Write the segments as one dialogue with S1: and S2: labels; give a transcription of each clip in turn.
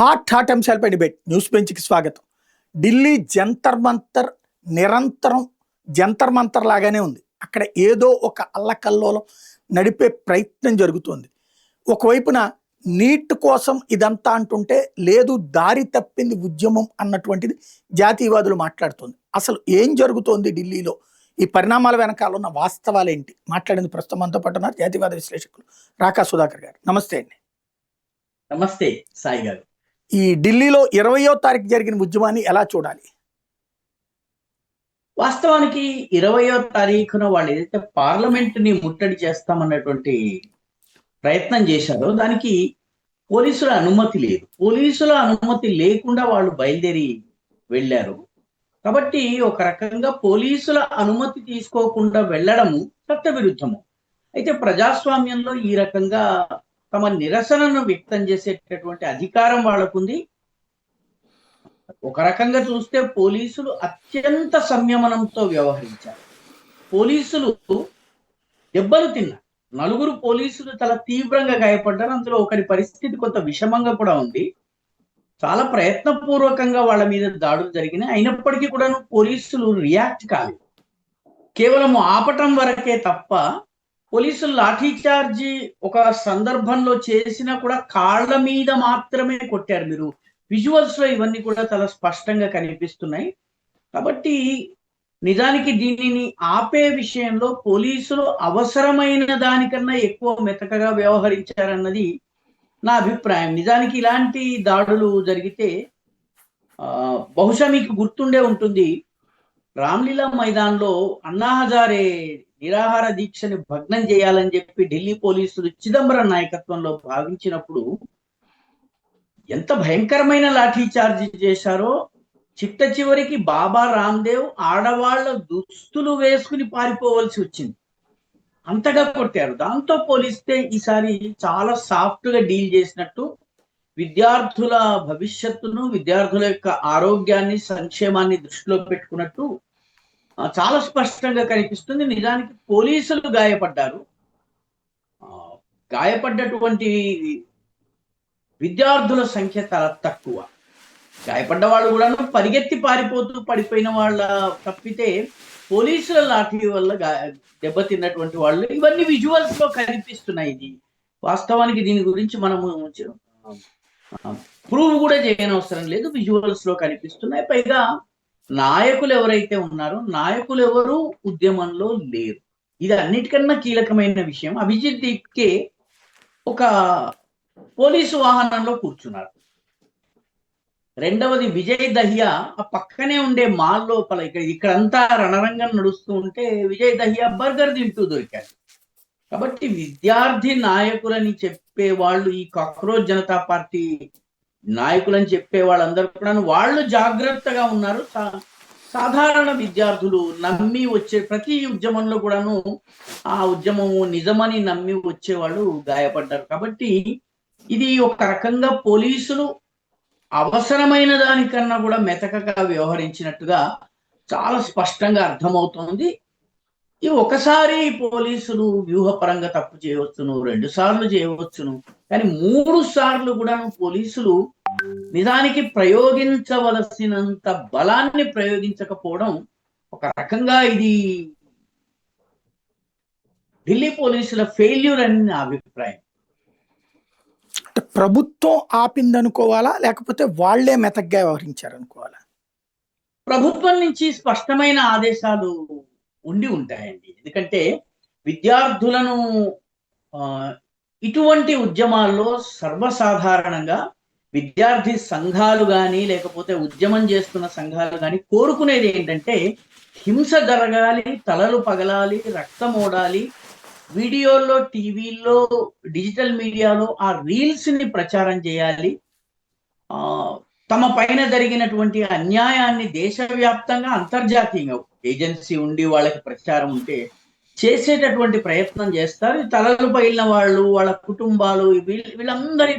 S1: Hot అంశాలపై debate news బెంచ్కి స్వాగతం. ఢిల్లీ జంతర్ మంతర్ నిరంతరం జంతర్ మంతర్ లాగానే ఉంది. అక్కడ ఏదో ఒక అల్లకల్లోలం నడిపే ప్రయత్నం జరుగుతుంది. ఒకవైపున నీట్ కోసం ఇదంతా అంటుంటే లేదు, దారి తప్పింది ఉద్యమం అన్నటువంటిది జాతీయవాదులు మాట్లాడుతుంది. అసలు ఏం జరుగుతోంది ఢిల్లీలో, ఈ పరిణామాల వెనకాల ఉన్న వాస్తవాలు ఏంటి? మాట్లాడింది ప్రస్తుతం మనతో పాటు ఉన్నారు జాతీయవాద విశ్లేషకులు రాకా సుధాకర్ గారు. నమస్తే అండి.
S2: నమస్తే సాయి గారు.
S1: ఈ ఢిల్లీలో 20వ తారీఖు జరిగిన ఉద్యమాన్ని ఎలా చూడాలి?
S2: వాస్తవానికి 20వ తారీఖున వాళ్ళు ఏదైతే పార్లమెంట్ ని ముట్టడి చేస్తామన్నటువంటి ప్రయత్నం చేశారో దానికి పోలీసుల అనుమతి లేదు. పోలీసుల అనుమతి లేకుండా వాళ్ళు బయలుదేరి వెళ్ళారు. కాబట్టి ఒక రకంగా పోలీసుల అనుమతి తీసుకోకుండా వెళ్ళడము చట్టవిరుద్ధము. అయితే ప్రజాస్వామ్యంలో ఈ రకంగా తమ నిరసనను వ్యక్తం చేసేటటువంటి అధికారం వాళ్ళకుంది. ఒక రకంగా చూస్తే పోలీసులు అత్యంత సంయమనంతో వ్యవహరించారు. పోలీసులు దెబ్బలు తిన్నారు. 4 పోలీసులు చాలా తీవ్రంగా గాయపడ్డారు. అందులో ఒకరి పరిస్థితి కొంత విషమంగా కూడా ఉంది. చాలా ప్రయత్నపూర్వకంగా వాళ్ళ మీద దాడులు జరిగినాయి. అయినప్పటికీ కూడా పోలీసులు రియాక్ట్ కాలేదు. కేవలం ఆపటం వరకే తప్ప పోలీసులు లాఠీ చార్జీ ఒక సందర్భంలో చేసినా కూడా కాళ్ళ మీద మాత్రమే కొట్టారు. మీరు విజువల్స్ లో ఇవన్నీ కూడా చాలా స్పష్టంగా కనిపిస్తున్నాయి. కాబట్టి నిజానికి దీనిని ఆపే విషయంలో పోలీసులు అవసరమైన దానికన్నా ఎక్కువ మెతకగా వ్యవహరించారన్నది నా అభిప్రాయం. నిజానికి ఇలాంటి దాడులు జరిగితే బహుశా మీకు గుర్తుండే ఉంటుంది, రామ్లీలా మైదాన్లో అన్నా హజారే నిరాహార దీక్షని భగ్నం చేయాలని చెప్పి ఢిల్లీ పోలీసులు చిదంబరం నాయకత్వంలో భావించినప్పుడు ఎంత భయంకరమైన లాఠీ చార్జీ చేశారో. చిట్ట చివరికి బాబా రామ్దేవ్ ఆడవాళ్ల దుస్తులు వేసుకుని పారిపోవలసి వచ్చింది, అంతగా కొట్టారు. దాంతో పోలిస్తే ఈసారి చాలా సాఫ్ట్ గా డీల్ చేసినట్టు, విద్యార్థుల భవిష్యత్తును, విద్యార్థుల యొక్క ఆరోగ్యాన్ని, సంక్షేమాన్ని దృష్టిలో పెట్టుకున్నట్టు చాలా స్పష్టంగా కనిపిస్తుంది. నిజానికి పోలీసులు గాయపడ్డారు. గాయపడ్డటువంటి విద్యార్థుల సంఖ్య చాలా తక్కువ. గాయపడ్డ వాళ్ళు కూడా పరిగెత్తి పారిపోతూ పడిపోయిన వాళ్ళ తప్పితే పోలీసుల లాఠీ వల్ల దెబ్బతిన్నటువంటి వాళ్ళు ఇవన్నీ విజువల్స్ లో కనిపిస్తున్నాయి. ఇది వాస్తవానికి దీని గురించి మనము ప్రూవ్ కూడా చేయనవసరం లేదు, విజువల్స్ లో కనిపిస్తున్నాయి. పైగా నాయకులు ఎవరైతే ఉన్నారో నాయకులు ఎవరు ఉద్యమంలో లేరు. ఇది అన్నిటికన్నా కీలకమైన విషయం. అభిజిత్ దీప్కే ఒక పోలీసు వాహనంలో కూర్చున్నారు. రెండవది విజయ్ దహియా ఆ పక్కనే ఉండే మాల్ లోపల, ఇక్కడంతా రణరంగం నడుస్తూ ఉంటే విజయ్ దహియా బర్గర్ తింటూ దొరికారు. కాబట్టి విద్యార్థి నాయకులని చెప్పే వాళ్ళు, ఈ కాక్రోచ్ జనతా పార్టీ నాయకులని చెప్పే వాళ్ళందరూ కూడా వాళ్ళు జాగ్రత్తగా ఉన్నారు. సాధారణ విద్యార్థులు నమ్మి వచ్చే ప్రతి ఉద్యమంలో కూడాను ఆ ఉద్యమము నిజమని నమ్మి వచ్చేవాళ్ళు గాయపడ్డారు. కాబట్టి ఇది ఒక రకంగా పోలీసులు అవసరమైన దానికన్నా కూడా మెతకగా వ్యవహరించినట్టుగా చాలా స్పష్టంగా అర్థమవుతోంది. ఈ ఒకసారి పోలీసులు వ్యూహపరంగా తప్పు చేయవచ్చును, 2 సార్లు చేయవచ్చును, కానీ 3 సార్లు కూడా పోలీసులు నిజానికి ప్రయోగించవలసినంత బలాన్ని ప్రయోగించకపోవడం ఒక రకంగా ఇది ఢిల్లీ పోలీసుల ఫెయిల్యూర్ అని నా అభిప్రాయం.
S1: ప్రభుత్వం ఆపిందనుకోవాలా, లేకపోతే వాళ్లే మెతగ్గా వ్యవహరించారనుకోవాలా?
S2: ప్రభుత్వం నుంచి స్పష్టమైన ఆదేశాలు ఉండి ఉంటాయండి. ఎందుకంటే విద్యార్థులను ఇటువంటి ఉద్యమాల్లో సర్వసాధారణంగా విద్యార్థి సంఘాలు కానీ లేకపోతే ఉద్యమం చేస్తున్న సంఘాలు కానీ కోరుకునేది ఏంటంటే హింస జరగాలి, తలలు పగలాలి, రక్తం ఓడాలి, వీడియోల్లో, టీవీల్లో, డిజిటల్ మీడియాలో ఆ రీల్స్ ని ప్రచారం చేయాలి, తమ పైన జరిగినటువంటి అన్యాయాన్ని దేశవ్యాప్తంగా అంతర్జాతీయంగా ఏజెన్సీ ఉండి వాళ్ళకి ప్రచారం ఉంటే చేసేటటువంటి ప్రయత్నం చేస్తారు. తలలు పగిలిన వాళ్ళు, వాళ్ళ కుటుంబాలు, వీళ్ళందరి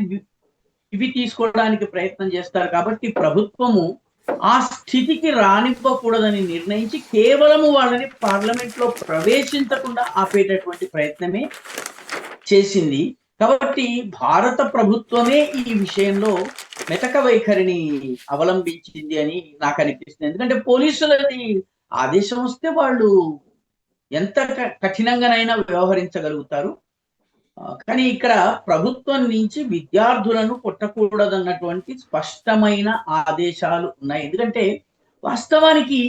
S2: ఇవి తీసుకోవడానికి ప్రయత్నం చేస్తారు. కాబట్టి ప్రభుత్వము ఆ స్థితికి రానివ్వకూడదని నిర్ణయించి కేవలము వాళ్ళని పార్లమెంట్ లో ప్రవేశించకుండా ఆపేటటువంటి ప్రయత్నమే చేసింది. కాబట్టి భారత ప్రభుత్వమే ఈ విషయంలో మెతక వైఖరిని అవలంబించింది అని నాకు అనిపిస్తుంది. ఎందుకంటే పోలీసులది ఆదేశం వస్తే వాళ్ళు ఎంత కఠినంగానైనా వ్యవహరించగలుగుతారు. కానీ ఇక్కడ ప్రభుత్వం నుంచి విద్యార్థులను కొట్టకూడదన్నటువంటి స్పష్టమైన ఆదేశాలు ఉన్నాయి. ఎందుకంటే వాస్తవానికి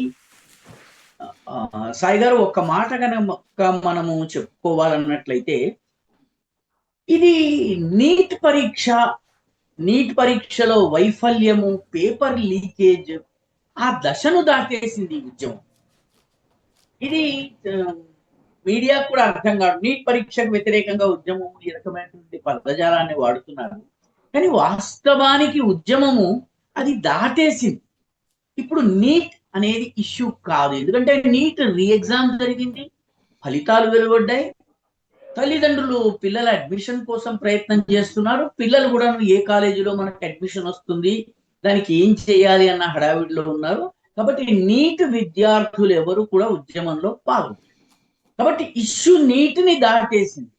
S2: సాయి గారు ఒక్క మాట కనుక మనము చెప్పుకోవాలన్నట్లయితే, ఇది నీట్ పరీక్షలో వైఫల్యము, పేపర్ లీకేజ్ ఆ దశను దాటేసింది ఈ ఉద్యమం. ఇది మీడియా కూడా అర్థం కాదు. నీట్ పరీక్షకు వ్యతిరేకంగా ఉద్యమం ఈ రకమైనటువంటి పదజాలాన్ని వాడుతున్నారు. కానీ వాస్తవానికి ఉద్యమము అది దాటేసింది. ఇప్పుడు నీట్ అనేది ఇష్యూ కాదు. ఎందుకంటే నీట్ రీ ఎగ్జామ్ జరిగింది, ఫలితాలు వెలువడ్డాయి, తల్లిదండ్రులు పిల్లల అడ్మిషన్ కోసం ప్రయత్నం చేస్తున్నారు. పిల్లలు కూడా ఏ కాలేజీలో మనకు అడ్మిషన్ వస్తుంది, దానికి ఏం చేయాలి అన్న హడావిడిలో ఉన్నారు. కాబట్టి నీట్ విద్యార్థులు ఎవరు కూడా ఉద్యమంలో పాల్గొన్నారు. కాబట్టి ఇష్యూ నీటిని దాటేసింది.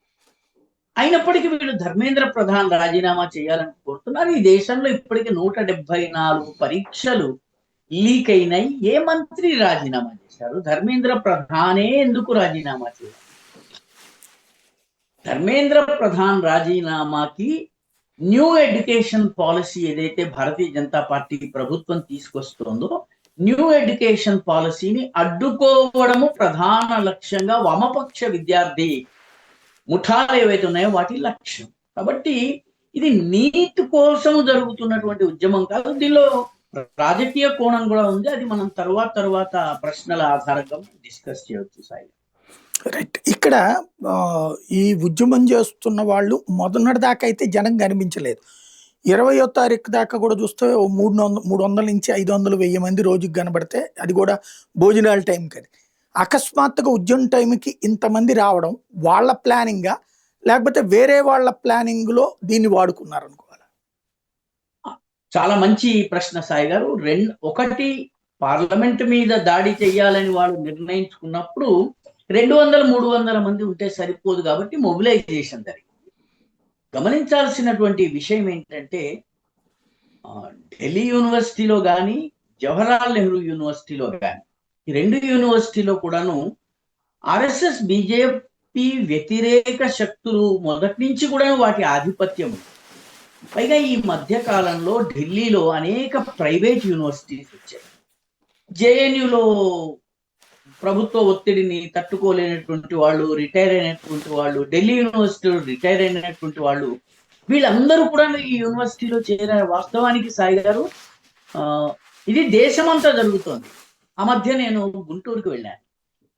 S2: అయినప్పటికీ వీళ్ళు ధర్మేంద్ర ప్రధాన్ రాజీనామా చేయాలని కోరుతున్నారు. ఈ దేశంలో ఇప్పటికీ 174 పరీక్షలు లీక్ అయినాయి. ఏ మంత్రి రాజీనామా చేశారు? ధర్మేంద్ర ప్రధానే ఎందుకు రాజీనామా చేశారు? ధర్మేంద్ర ప్రధాన్ రాజీనామాకి న్యూ ఎడ్యుకేషన్ పాలసీ ఏదైతే భారతీయ జనతా పార్టీ ప్రభుత్వం తీసుకొస్తుందో, న్యూ ఎడ్యుకేషన్ పాలసీని అడ్డుకోవడము ప్రధాన లక్ష్యంగా వామపక్ష విద్యార్థి ముఠాలు ఏవైతే ఉన్నాయో వాటి లక్ష్యం. కాబట్టి ఇది నీట్ కోసం జరుగుతున్నటువంటి ఉద్యమం కాదు. దీనిలో రాజకీయ కోణం కూడా ఉంది. అది మనం తర్వాత ప్రశ్నల ఆధారంగా డిస్కస్ చేయవచ్చు సాయి.
S1: రైట్. ఇక్కడ ఈ ఉద్యమం చేస్తున్న వాళ్ళు మొదటి దాకా అయితే జనం కనిపించలేదు. 20వ తారీఖు దాకా కూడా చూస్తే 300 నుంచి 500, 1000 మంది రోజుకి కనబడితే, అది కూడా భోజనాల టైంకి. అది అకస్మాత్తుగా ఉద్యమం టైంకి ఇంతమంది రావడం వాళ్ళ ప్లానింగా, లేకపోతే వేరే వాళ్ళ ప్లానింగ్లో దీన్ని వాడుకున్నారు అనుకోవాలి?
S2: చాలా మంచి ప్రశ్న సాయి గారు. ఒకటి, పార్లమెంట్ మీద దాడి చేయాలని వాళ్ళు నిర్ణయించుకున్నప్పుడు 200-300 మంది ఉంటే సరిపోదు కాబట్టి మొబిలైజేషన్ జరిగింది. గమనించాల్సినటువంటి విషయం ఏంటంటే, ఢిల్లీ యూనివర్సిటీలో కానీ జవహర్లాల్ నెహ్రూ యూనివర్సిటీలో కానీ, ఈ 2 యూనివర్సిటీలో కూడాను ఆర్ఎస్ఎస్ బీజేపీ వ్యతిరేక శక్తులు మొదటి నుంచి కూడా వాటి ఆధిపత్యం ఉంది. పైగా ఈ మధ్య కాలంలో ఢిల్లీలో అనేక ప్రైవేట్ యూనివర్సిటీస్ వచ్చాయి. జేఎన్యూలో ప్రభుత్వ ఒత్తిడిని తట్టుకోలేనటువంటి వాళ్ళు, రిటైర్ అయినటువంటి వాళ్ళు, ఢిల్లీ యూనివర్సిటీలో రిటైర్ అయినటువంటి వాళ్ళు, వీళ్ళందరూ కూడా ఈ యూనివర్సిటీలో చేరారు. వాస్తవానికి సాయి గారు, ఇది దేశమంతా జరుగుతోంది. ఆ మధ్య నేను గుంటూరుకి వెళ్ళాను.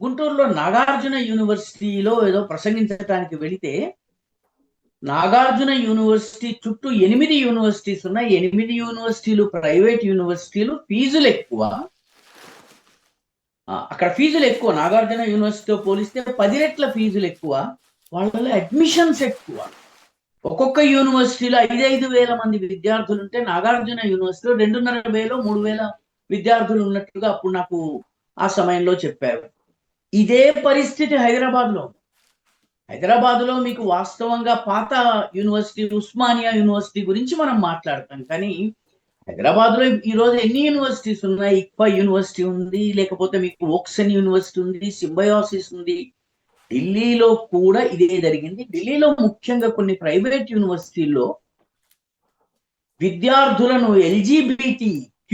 S2: గుంటూరులో నాగార్జున యూనివర్సిటీలో ఏదో ప్రసంగించడానికి వెళితే, నాగార్జున యూనివర్సిటీ చుట్టూ 8 యూనివర్సిటీస్ ఉన్నాయి. 8 యూనివర్సిటీలు ప్రైవేట్ యూనివర్సిటీలు, ఫీజులు ఎక్కువ. అక్కడ ఫీజులు ఎక్కువ. నాగార్జున యూనివర్సిటీతో పోలిస్తే 10 రెట్ల ఫీజులు ఎక్కువ. వాళ్ళలో అడ్మిషన్స్ ఎక్కువ. ఒక్కొక్క యూనివర్సిటీలో 5,000 మంది విద్యార్థులు ఉంటే, నాగార్జున యూనివర్సిటీలో 2,500-3,000 విద్యార్థులు ఉన్నట్టుగా అప్పుడు నాకు ఆ సమయంలో చెప్పారు. ఇదే పరిస్థితి హైదరాబాద్లో మీకు వాస్తవంగా పాత యూనివర్సిటీ ఉస్మానియా యూనివర్సిటీ గురించి మనం మాట్లాడతాం. కానీ హైదరాబాద్లో ఈరోజు ఎన్ని యూనివర్సిటీస్ ఉన్నాయి? ఇక్ఫా యూనివర్సిటీ ఉంది, లేకపోతే మీకు ఓక్సన్ యూనివర్సిటీ ఉంది, సింబయోసిస్ ఉంది. ఢిల్లీలో కూడా ఇదే జరిగింది. ఢిల్లీలో ముఖ్యంగా కొన్ని ప్రైవేట్ యూనివర్సిటీల్లో విద్యార్థులను LGBTQ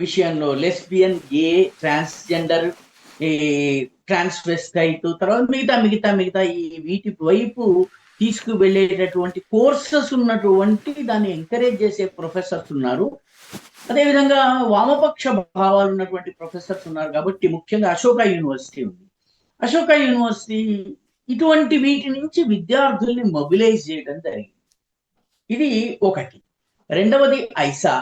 S2: విషయంలో, లెస్బియన్, గే, ట్రాన్స్జెండర్, ట్రాన్స్వెస్టైట్, తర్వాత మిగతా ఈ వీటి వైపు తీసుకువెళ్ళేటటువంటి కోర్సెస్ ఉన్నటువంటి దాన్ని ఎంకరేజ్ చేసే ప్రొఫెసర్స్ ఉన్నారు. అదేవిధంగా వామపక్ష భావాలు ఉన్నటువంటి ప్రొఫెసర్స్ ఉన్నారు. కాబట్టి ముఖ్యంగా అశోక యూనివర్సిటీ ఉంది. అశోక యూనివర్సిటీ ఇటువంటి వీటి నుంచి విద్యార్థుల్ని మొబిలైజ్ చేయడం జరిగింది. ఇది ఒకటి. రెండవది AISA,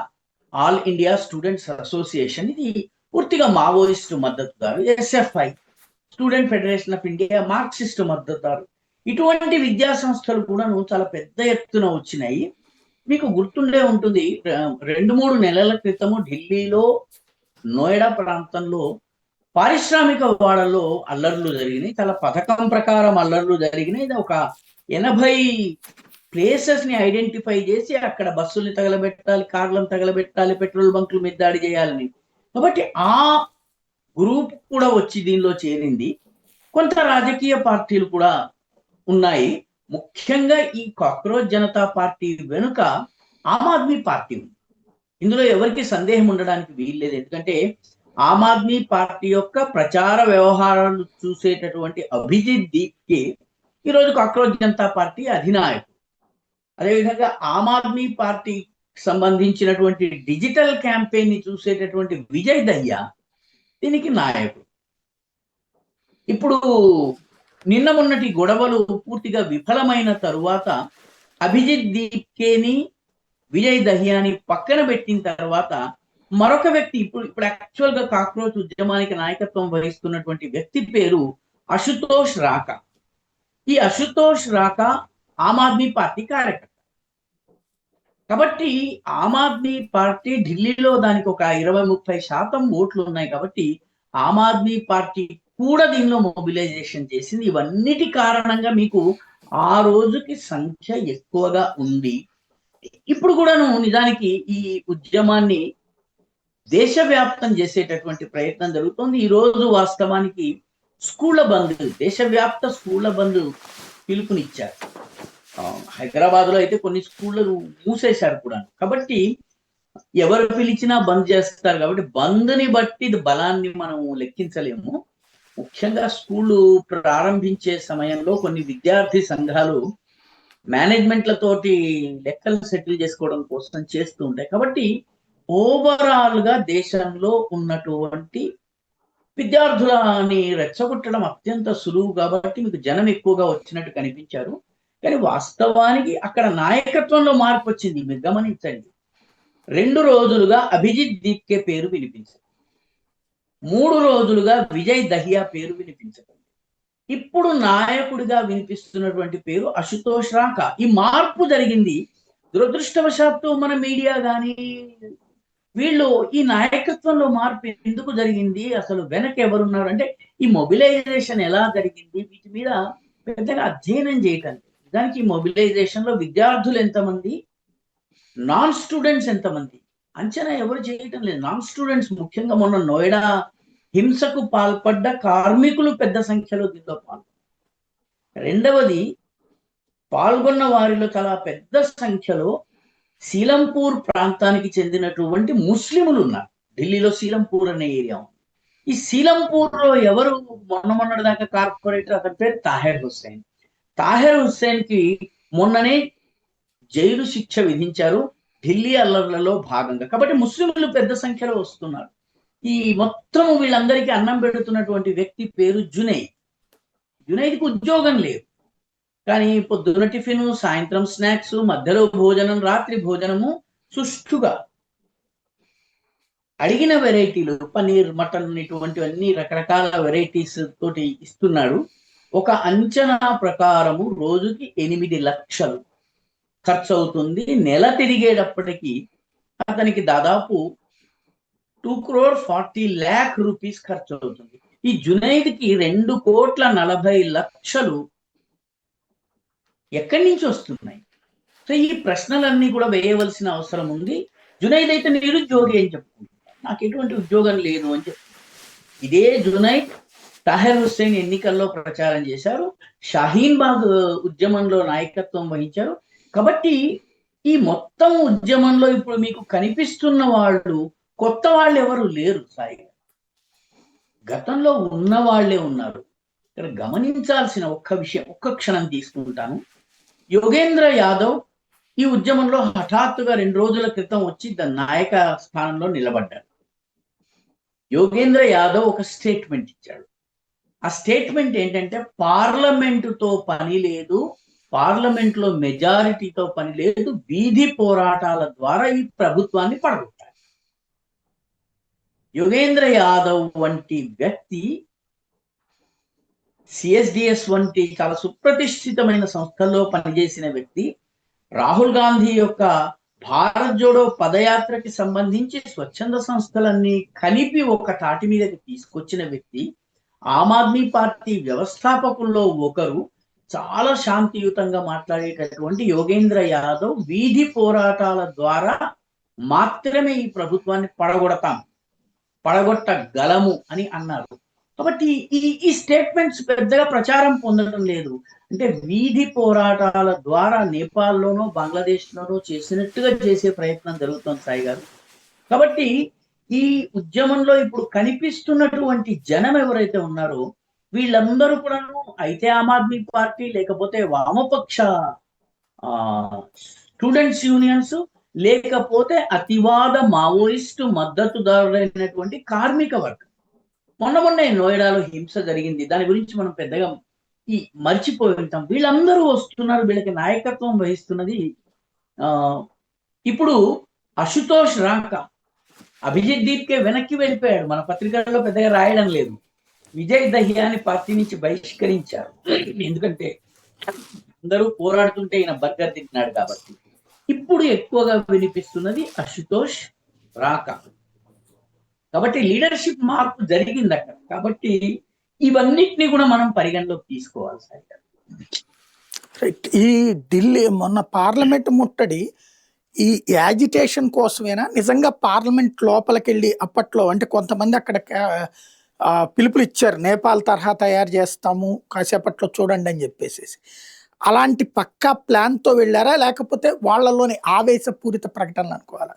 S2: All India Students Association. ఇది పూర్తిగా మావోయిస్టు మద్దతుదారు. SFI, Student Federation of India, Marxist మద్దతుదారు. ఇటువంటి విద్యా సంస్థలు కూడా చాలా పెద్ద ఎత్తున వచ్చినాయి. మీకు గుర్తుండే ఉంటుంది, 2-3 నెలల క్రితము ఢిల్లీలో నోయిడా ప్రాంతంలో పారిశ్రామిక వాడలో అల్లర్లు జరిగినాయి. చాలా పథకం ప్రకారం అల్లర్లు జరిగినాయి. ఇది ఒక 80 ప్లేసెస్ ని ఐడెంటిఫై చేసి అక్కడ బస్సుల్ని తగలబెట్టాలి, కార్లను తగలబెట్టాలి, పెట్రోల్ బంకుల మీద దాడి చేయాలని. కాబట్టి ఆ గ్రూప్ కూడా వచ్చి దీనిలో చేరింది. కొంత రాజకీయ పార్టీలు కూడా ఉన్నాయి. ముఖ్యంగా ఈ కాక్రోచ్ జనతా పార్టీ వెనుక ఆమ్ ఆద్మీ పార్టీ ఉంది. ఇందులో ఎవరికి సందేహం ఉండడానికి వీల్లేదు. ఎందుకంటే ఆమ్ ఆద్మీ పార్టీ యొక్క ప్రచార వ్యవహారాలు చూసేటటువంటి అభిజిత్ దీప్కి ఈరోజు కాక్రోచ్ జనతా పార్టీ అధినాయకుడు. అదేవిధంగా ఆమ్ ఆద్మీ పార్టీకి సంబంధించినటువంటి డిజిటల్ క్యాంపెయిన్ ని చూసేటటువంటి విజయ్ దహియా దీనికి నాయకుడు. ఇప్పుడు నిన్న మొన్నటి గొడవలు పూర్తిగా విఫలమైన తరువాత అభిజిత్ దీప్కేని విజయ్ దహియాని పక్కన పెట్టిన తర్వాత మరొక వ్యక్తి ఇప్పుడు యాక్చువల్ గా కాక్రోచ్ ఉద్యమానికి నాయకత్వం వహిస్తున్నటువంటి వ్యక్తి పేరు అశుతోష్ రాకా. ఈ అశుతోష్ రాకా ఆమ్ ఆద్మీ పార్టీ కార్యకర్త. కాబట్టి ఆమ్ ఆద్మీ పార్టీ ఢిల్లీలో దానికి ఒక 20-30% ఓట్లు ఉన్నాయి. కాబట్టి ఆమ్ ఆద్మీ పార్టీ కూడా దీనిలో మొబిలైజేషన్ చేసింది. ఇవన్నిటి కారణంగా మీకు ఆ రోజుకి సంఖ్య ఎక్కువగా ఉంది. ఇప్పుడు కూడాను నిజానికి ఈ ఉద్యమాన్ని దేశవ్యాప్తం చేసేటటువంటి ప్రయత్నం జరుగుతోంది. ఈ రోజు వాస్తవానికి స్కూళ్ల బంద్, దేశవ్యాప్త స్కూళ్ల బంద్ పిలుపునిచ్చారు. హైదరాబాద్ లో అయితే కొన్ని స్కూళ్ళు మూసేశారు కూడా. కాబట్టి ఎవరు పిలిచినా బంద్ చేస్తారు. కాబట్టి బంద్ ని బట్టి బలాన్ని మనం లెక్కించలేము. ముఖ్యంగా స్కూళ్ళు ప్రారంభించే సమయంలో కొన్ని విద్యార్థి సంఘాలు మేనేజ్మెంట్లతోటి లెక్కలు సెటిల్ చేసుకోవడం కోసం చేస్తూ ఉంటాయి. కాబట్టి ఓవరాల్ గా దేశంలో ఉన్నటువంటి విద్యార్థులని రెచ్చగొట్టడం అత్యంత సులువు. కాబట్టి మీకు జనం ఎక్కువగా వచ్చినట్టు కనిపించారు. కానీ వాస్తవానికి అక్కడ నాయకత్వంలో మార్పు వచ్చింది. మీరు గమనించండి, 2 రోజులుగా అభిజిత్ దీప్కే పేరు వినిపించదు, 3 రోజులుగా విజయ్ దహియా పేరు వినిపించదు. ఇప్పుడు నాయకుడిగా వినిపిస్తున్నటువంటి పేరు అశుతోష్ రాకా. ఈ మార్పు జరిగింది. దురదృష్టవశాత్తు మన మీడియా కానీ వీళ్ళు ఈ నాయకత్వంలో మార్పు ఎందుకు జరిగింది, అసలు వెనక ఎవరున్నారు అంటే ఈ మొబిలైజేషన్ ఎలా జరిగింది, వీటి మీద పెద్దగా అధ్యయనం చేయటం. దానికి ఈ మొబిలైజేషన్ లో విద్యార్థులు ఎంతమంది, నాన్ స్టూడెంట్స్ ఎంతమంది అంచనా ఎవరు చేయటం లేదు. నాన్ స్టూడెంట్స్ ముఖ్యంగా మొన్న నోయిడా హింసకు పాల్పడ్డ కార్మికులు పెద్ద సంఖ్యలో దీంట్లో పాల్గొన్నారు. రెండవది, పాల్గొన్న వారిలో చాలా పెద్ద సంఖ్యలో సీలంపూర్ ప్రాంతానికి చెందినటువంటి ముస్లింలు ఉన్నారు. ఢిల్లీలో సీలంపూర్ అనే ఏరియా ఉంది. ఈ సీలంపూర్ లో ఎవరు మొన్నటి దాకా కార్పొరేటర్, అతని పేరు తాహెర్ హుస్సేన్. తాహెర్ హుస్సేన్ కి మొన్ననే జైలు శిక్ష విధించారు ఢిల్లీ అల్లర్లలో భాగంగా. కాబట్టి ముస్లింలు పెద్ద సంఖ్యలో వస్తున్నారు. ఈ మొత్తం వీళ్ళందరికీ అన్నం పెడుతున్నటువంటి వ్యక్తి పేరు జునైద్. జునైద్కి ఉద్యోగం లేదు, కానీ పొద్దున్న టిఫిన్, సాయంత్రం స్నాక్స్, మధ్యలో భోజనం, రాత్రి భోజనము సుష్టుగా అడిగిన వెరైటీలు, పనీర్, మటన్, ఇటువంటివన్నీ రకరకాల వెరైటీస్ తోటి ఇస్తున్నాడు. ఒక అంచనా ప్రకారము రోజుకి 8 లక్షలు ఖర్చు అవుతుంది. నెల తిరిగేటప్పటికీ అతనికి దాదాపు 2,40,00,000 రూపీస్ ఖర్చు అవుతుంది. ఈ జునైద్కి 2,40,00,000 ఎక్కడి నుంచి వస్తున్నాయి? సో ఈ ప్రశ్నలన్నీ కూడా వేయవలసిన అవసరం ఉంది. జునైద్ అయితే నిరుద్యోగి అని చెప్పుకుంటున్నాడు, నాకు ఎటువంటి ఉద్యోగం లేదు అని చెప్పి. ఇదే జునైద్ తాహెర్ హుస్సేన్ ఎన్నికల్లో ప్రచారం చేశారు, షాహీన్ బాగ్ ఉద్యమంలో నాయకత్వం వహించారు. కాబట్టి ఈ మొత్తం ఉద్యమంలో ఇప్పుడు మీకు కనిపిస్తున్న వాళ్ళు కొత్త వాళ్ళు ఎవరు లేరు సాయి, గతంలో ఉన్న వాళ్ళే ఉన్నారు. ఇక్కడ గమనించాల్సిన ఒక్క విషయం, ఒక్క క్షణం తీసుకుంటాను. యోగేంద్ర యాదవ్ ఈ ఉద్యమంలో హఠాత్తుగా 2 రోజుల క్రితం వచ్చి దాని నాయక స్థానంలో నిలబడ్డాడు. యోగేంద్ర యాదవ్ ఒక స్టేట్మెంట్ ఇచ్చాడు. ఆ స్టేట్మెంట్ ఏంటంటే, పార్లమెంటుతో పని లేదు, పార్లమెంట్లో మెజారిటీతో పని లేదు, వీధి పోరాటాల ద్వారా ఈ ప్రభుత్వాన్ని పడగొట్టాలి. యోగేంద్ర యాదవ్ వంటి వ్యక్తి సిఎస్డిఎస్ వంటి చాలా సుప్రతిష్ఠితమైన సంస్థల్లో పనిచేసిన వ్యక్తి, రాహుల్ గాంధీ యొక్క భారత్ జోడో పదయాత్రకి సంబంధించి స్వచ్ఛంద సంస్థలన్నీ కలిపి ఒక తాటి మీదకి తీసుకొచ్చిన వ్యక్తి, ఆమ్ ఆద్మీ పార్టీ వ్యవస్థాపకుల్లో ఒకరు, చాలా శాంతియుతంగా మాట్లాడేటటువంటి యోగేంద్ర యాదవ్ వీధి పోరాటాల ద్వారా మాత్రమే ఈ ప్రభుత్వాన్ని పడగొట్టగలము అని అన్నారు. కాబట్టి ఈ స్టేట్మెంట్స్ పెద్దగా ప్రచారం పొందడం లేదు. అంటే వీధి పోరాటాల ద్వారా నేపాల్లోనో బంగ్లాదేశ్లోనో చేసినట్టుగా చేసే ప్రయత్నం జరుగుతుంది సాయి గారు. కాబట్టి ఈ ఉద్యమంలో ఇప్పుడు కనిపిస్తున్నటువంటి జనం ఎవరైతే ఉన్నారో వీళ్ళందరూ కూడా అయితే ఆమ్ ఆద్మీ పార్టీ, లేకపోతే వామపక్ష స్టూడెంట్స్ యూనియన్స్, లేకపోతే అతివాద మావోయిస్టు మద్దతుదారులైనటువంటి కార్మిక వర్గం. మొన్నే నోయిడాలో హింస జరిగింది, దాని గురించి మనం పెద్దగా మర్చిపోయి ఉంటాం. వీళ్ళందరూ వస్తున్నారు, వీళ్ళకి నాయకత్వం వహిస్తున్నది ఇప్పుడు అశుతోష్ రాక అభిజిత్ దీప్కే వెనక్కి వెళ్ళిపోయాడు. మన పత్రికల్లో పెద్దగా రాయడం లేదు. విజయ్ దహియాని పార్టీ నుంచి బహిష్కరించారు, ఎందుకంటే అందరూ పోరాడుతుంటే ఈయన బర్గర్ తింటున్నాడు కాబట్టి. ఇప్పుడు ఎక్కువగా వినిపిస్తున్నది అశుతోష్ రాక. కాబట్టి లీడర్షిప్ మార్పు జరిగింది అక్కడ. కాబట్టి ఇవన్నిటిని కూడా మనం పరిగణలోకి తీసుకోవాలి సార్.
S1: ఈ ఢిల్లీ మొన్న పార్లమెంట్ ముట్టడి ఈ యాజిటేషన్ కోసమేనా, నిజంగా పార్లమెంట్ లోపలికి వెళ్ళి అప్పట్లో అంటే కొంతమంది అక్కడ పిలుపులు ఇచ్చారు, నేపాల్ తరహా తయారు చేస్తాము కాసేపట్లో చూడండి అని చెప్పేసి, అలాంటి పక్కా ప్లాన్తో వెళ్ళారా లేకపోతే వాళ్ళలోని ఆవేశపూరిత ప్రకటనలు అనుకోవాలా?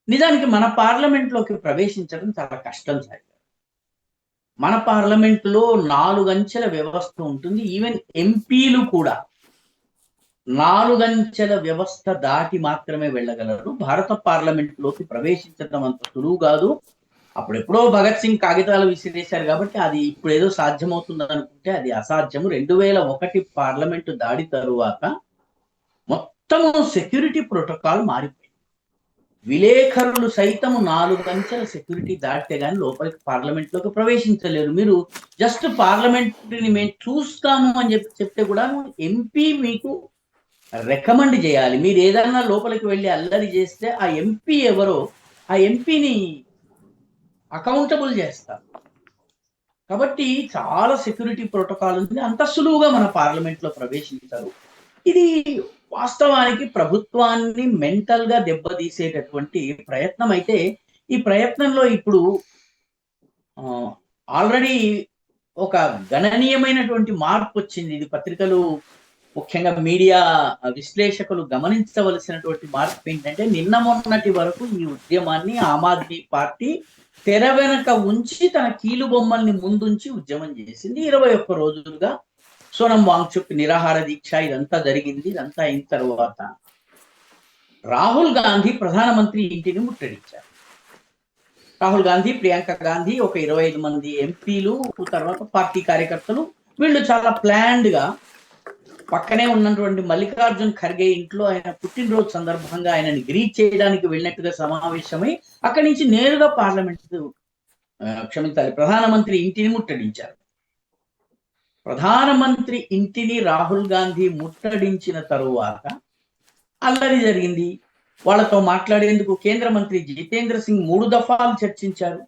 S2: నిజానికి మన పార్లమెంట్లోకి ప్రవేశించడం చాలా కష్టం సార్. మన పార్లమెంట్లో 4 అంచెల వ్యవస్థ ఉంటుంది. ఈవెన్ ఎంపీలు కూడా 4 అంచెల వ్యవస్థ దాటి మాత్రమే వెళ్ళగలరు. భారత పార్లమెంట్లోకి ప్రవేశించడం అంత సులువు కాదు. అప్పుడెప్పుడో భగత్ సింగ్ కాగితాలు విసిరేశారు కాబట్టి అది ఇప్పుడు ఏదో సాధ్యమవుతుంది అనుకుంటే అది అసాధ్యము. 2001 పార్లమెంటు దాడి తరువాత మొత్తము సెక్యూరిటీ ప్రోటోకాల్ మారిపోయింది. విలేకరులు సైతం 4 అంచెల సెక్యూరిటీ దాటితే గానీ లోపలికి పార్లమెంట్లోకి ప్రవేశించలేరు. మీరు జస్ట్ పార్లమెంట్ని మేము చూస్తాము అని చెప్తే కూడా ఎంపీ మీకు రికమెండ్ చేయాలి. మీరు ఏదైనా లోపలికి వెళ్ళి అల్లరి చేస్తే ఆ ఎంపీ ఎవరో ఆ ఎంపీని అకౌంటబుల్ చేస్తారు. కాబట్టి చాలా సెక్యూరిటీ ప్రోటోకాల్ ఉంది. అంత సులువుగా మన పార్లమెంట్లో ప్రవేశించారు. ఇది వాస్తవానికి ప్రభుత్వాన్ని మెంటల్ గా దెబ్బతీసేటటువంటి ప్రయత్నం. అయితే ఈ ప్రయత్నంలో ఇప్పుడు ఆల్రెడీ ఒక గణనీయమైనటువంటి మార్పు వచ్చింది. ఇది పత్రికలు, ముఖ్యంగా మీడియా విశ్లేషకులు గమనించవలసినటువంటి మార్పు ఏంటంటే, నిన్న మొన్నటి వరకు ఈ ఉద్యమాన్ని ఆమ్ ఆద్మీ పార్టీ తెర వెనక ఉంచి తన కీలు బొమ్మల్ని ముందుంచి ఉద్యమం చేసింది. 21 రోజులుగా సోనం వాంగ్చుక్ నిరాహార దీక్ష ఇదంతా జరిగింది. ఇదంతా అయిన తర్వాత రాహుల్ గాంధీ ప్రధానమంత్రి ఇంటిని ముట్టడించారు. రాహుల్ గాంధీ, ప్రియాంక గాంధీ, ఒక 25 మంది ఎంపీలు, తర్వాత పార్టీ కార్యకర్తలు, వీళ్ళు చాలా ప్లాన్డ్ గా పక్కనే ఉన్నటువంటి మల్లికార్జున్ ఖర్గే ఇంట్లో ఆయన పుట్టినరోజు సందర్భంగా ఆయనని గ్రీట్ చేయడానికి వెళ్ళినట్టుగా సమావేశమై అక్కడి నుంచి నేరుగా ప్రధానమంత్రి ఇంటిని ముట్టడించారు. ప్రధానమంత్రి ఇంటిని రాహుల్ గాంధీ ముట్టడించిన తరువాత అల్లరి జరిగింది. వాళ్ళతో మాట్లాడేందుకు కేంద్ర మంత్రి జితేంద్ర సింగ్ 3 దఫాలు చర్చించారు.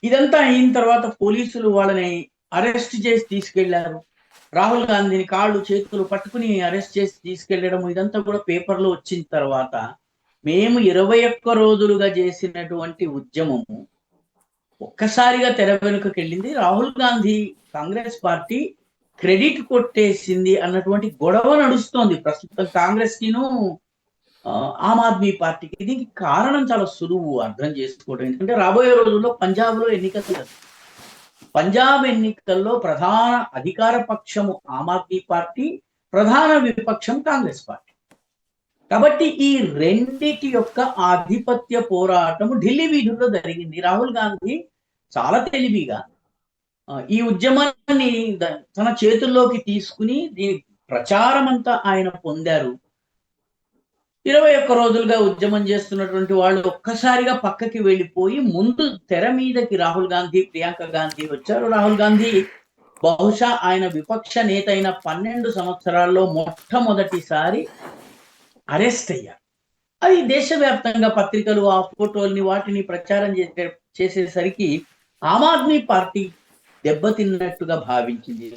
S2: ఇదంతా అయిన తర్వాత పోలీసులు వాళ్ళని అరెస్ట్ చేసి తీసుకెళ్లారు. రాహుల్ గాంధీని కాళ్ళు చేతులు పట్టుకుని అరెస్ట్ చేసి తీసుకెళ్లడం ఇదంతా కూడా పేపర్లో వచ్చిన తర్వాత మేము 21 రోజులుగా చేసినటువంటి ఉద్యమము ఒక్కసారిగా తెర వెనుకకి వెళ్ళింది. రాహుల్ గాంధీ కాంగ్రెస్ పార్టీ క్రెడిట్ కొట్టేసింది అన్నటువంటి గొడవ నడుస్తోంది ప్రస్తుతం కాంగ్రెస్ కిను ఆమ్ ఆద్మీ పార్టీకి. దీనికి కారణం చాలా సులువు అర్థం చేసుకోవడం. ఎందుకంటే రాబోయే రోజుల్లో పంజాబ్లో ఎన్నికలు, పంజాబ్ ఎన్నికల్లో ప్రధాన అధికార పక్షము ఆమ్ ఆద్మీ పార్టీ, ప్రధాన విపక్షం కాంగ్రెస్ పార్టీ. కాబట్టి ఈ రెండిటి యొక్క ఆధిపత్య పోరాటం ఢిల్లీ వీధుల్లో జరిగింది. రాహుల్ గాంధీ చాలా తెలివిగా ఈ ఉద్యమాన్ని తన చేతుల్లోకి తీసుకుని దీని ప్రచారం అంతా ఆయన పొందారు. 21 రోజులుగా ఉద్యమం చేస్తున్నటువంటి వాళ్ళు ఒక్కసారిగా పక్కకి వెళ్ళిపోయి ముందు తెర మీదకి రాహుల్ గాంధీ, ప్రియాంక గాంధీ వచ్చారు. రాహుల్ గాంధీ బహుశా ఆయన విపక్ష నేత అయిన 12 సంవత్సరాల్లో మొట్టమొదటిసారి అరెస్ట్ అయ్యారు. అది దేశవ్యాప్తంగా పత్రికలు ఆ ఫోటోల్ని వాటిని ప్రచారం చేసేసరికి ఆమ్ ఆద్మీ పార్టీ దెబ్బతిన్నట్టుగా భావించింది.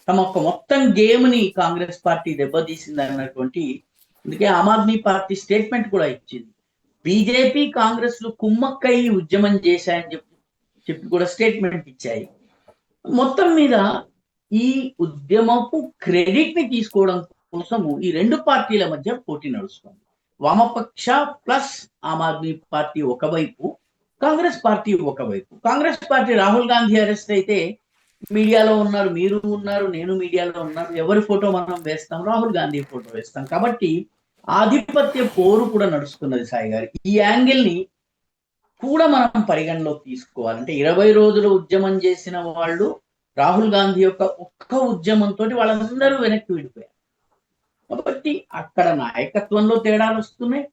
S2: తమ యొక్క మొత్తం గేమ్ ని కాంగ్రెస్ పార్టీ దెబ్బతీసింది అన్నటువంటి, అందుకే ఆమ్ ఆద్మీ పార్టీ స్టేట్మెంట్ కూడా ఇచ్చింది. బీజేపీ కాంగ్రెస్ లు కుమ్మక్కై ఉద్యమం చేశాయని చెప్పి కూడా స్టేట్మెంట్ ఇచ్చాయి. మొత్తం మీద ఈ ఉద్యమపు క్రెడిట్ ని తీసుకోవడం కోసము ఈ రెండు పార్టీల మధ్య పోటీ నడుస్తుంది. వామపక్ష ప్లస్ ఆమ్ ఆద్మీ పార్టీ ఒకవైపు, కాంగ్రెస్ పార్టీ ఒకవైపు. కాంగ్రెస్ పార్టీ రాహుల్ గాంధీ అరెస్ట్ అయితే మీడియాలో ఉన్నారు, మీరు ఉన్నారు, నేను మీడియాలో ఉన్నారు, ఎవరి ఫోటో మనం వేస్తాం, రాహుల్ గాంధీ ఫోటో వేస్తాం. కాబట్టి ఆధిపత్య పోరు కూడా నడుస్తున్నది సాయి గారు. ఈ యాంగిల్ ని కూడా మనం పరిగణలోకి తీసుకోవాలంటే 20 రోజులు ఉద్యమం చేసిన వాళ్ళు రాహుల్ గాంధీ యొక్క ఒక్క ఉద్యమంతో వాళ్ళందరూ వెనక్కి విడిపోయారు. కాబట్టి అక్కడ నాయకత్వంలో తేడాలు వస్తున్నాయి.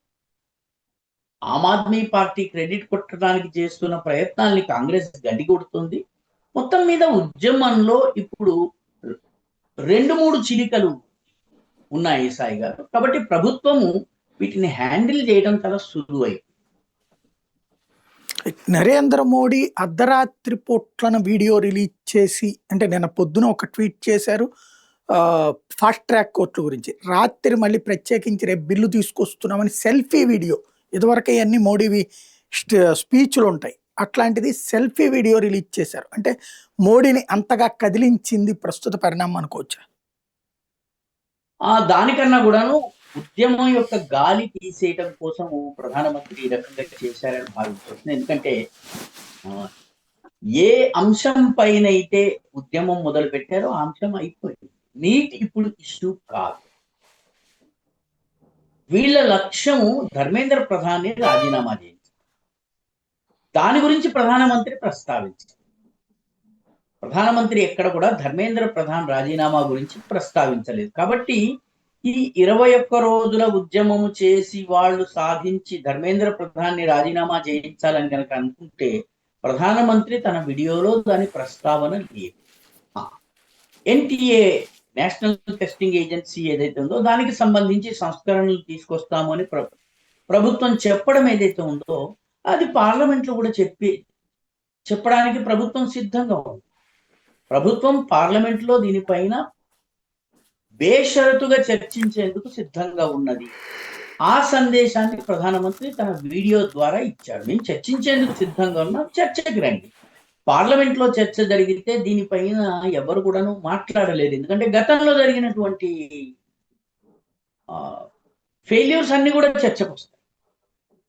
S2: ఆమ్ ఆద్మీ పార్టీ క్రెడిట్ కొట్టడానికి చేస్తున్న ప్రయత్నాల్ని కాంగ్రెస్ గడ్డి కొడుతుంది. మొత్తం మీద ఉద్యమంలో ఇప్పుడు 2-3 చిలికలు ఉన్నాయి సాయి గారు. కాబట్టి ప్రభుత్వము వీటిని హ్యాండిల్ చేయడం చాలా సులువైంది.
S1: నరేంద్ర మోడీ అర్ధరాత్రి పూట్లను వీడియో రిలీజ్ చేసి, అంటే నిన్న పొద్దున ఒక ట్వీట్ చేశారు ఫాస్ట్ ట్రాక్ కోర్టుల గురించి, రాత్రి మళ్ళీ ప్రత్యేకించి రేపు బిల్లు తీసుకొస్తున్నామని సెల్ఫీ వీడియో, ఇదివరకే అన్ని మోడీవి స్పీచ్లు ఉంటాయి, అట్లాంటిది సెల్ఫీ వీడియో రిలీజ్ చేశారు. అంటే మోడీని అంతగా కదిలించింది ప్రస్తుత పరిణామం అనుకోవచ్చా?
S2: దానికన్నా కూడాను ఉద్యమం యొక్క గాలి తీసేయటం కోసం ప్రధానమంత్రి ఈ రకంగా చేశారని భావించవచ్చు. ఎందుకంటే ఏ అంశం పైన అయితే ఉద్యమం మొదలు పెట్టారో ఆ అంశం అయిపోయింది. నీట్ ఇప్పుడు ఇష్యూ కాదు. వీళ్ళ లక్ష్యము ధర్మేంద్ర ప్రధాన్ని రాజీనామా చేయించారు. దాని గురించి ప్రధానమంత్రి ప్రస్తావించారు. ప్రధానమంత్రి ఎక్కడ కూడా ధర్మేంద్ర ప్రధాన్ రాజీనామా గురించి ప్రస్తావించలేదు. కాబట్టి ఈ 21 రోజుల ఉద్యమము చేసి వాళ్ళు సాధించి ధర్మేంద్ర ప్రధాన్ని రాజీనామా చేయించాలని కనుక అనుకుంటే ప్రధానమంత్రి తన వీడియోలో దాని ప్రస్తావన లేదు. ఎన్టీఏ నేషనల్ టెస్టింగ్ ఏజెన్సీ ఏదైతే ఉందో దానికి సంబంధించి సంస్కరణలు తీసుకొస్తాము అని ప్రభుత్వం చెప్పడం ఏదైతే ఉందో అది పార్లమెంట్ లో కూడా చెప్పడానికి ప్రభుత్వం సిద్ధంగా ఉంది. ప్రభుత్వం పార్లమెంట్ లో దీనిపైన బేషరతుగా చర్చించేందుకు సిద్ధంగా ఉన్నది. ఆ సందేశాన్ని ప్రధానమంత్రి తన వీడియో ద్వారా ఇచ్చాడు. మేము చర్చించేందుకు సిద్ధంగా ఉన్నాం, చర్చకి రండి. పార్లమెంట్ లో చర్చ జరిగితే దీనిపైన ఎవరు కూడాను మాట్లాడలేదు. ఎందుకంటే గతంలో జరిగినటువంటి ఫెయిల్యూర్స్ అన్ని కూడా చర్చకు వస్తాయి.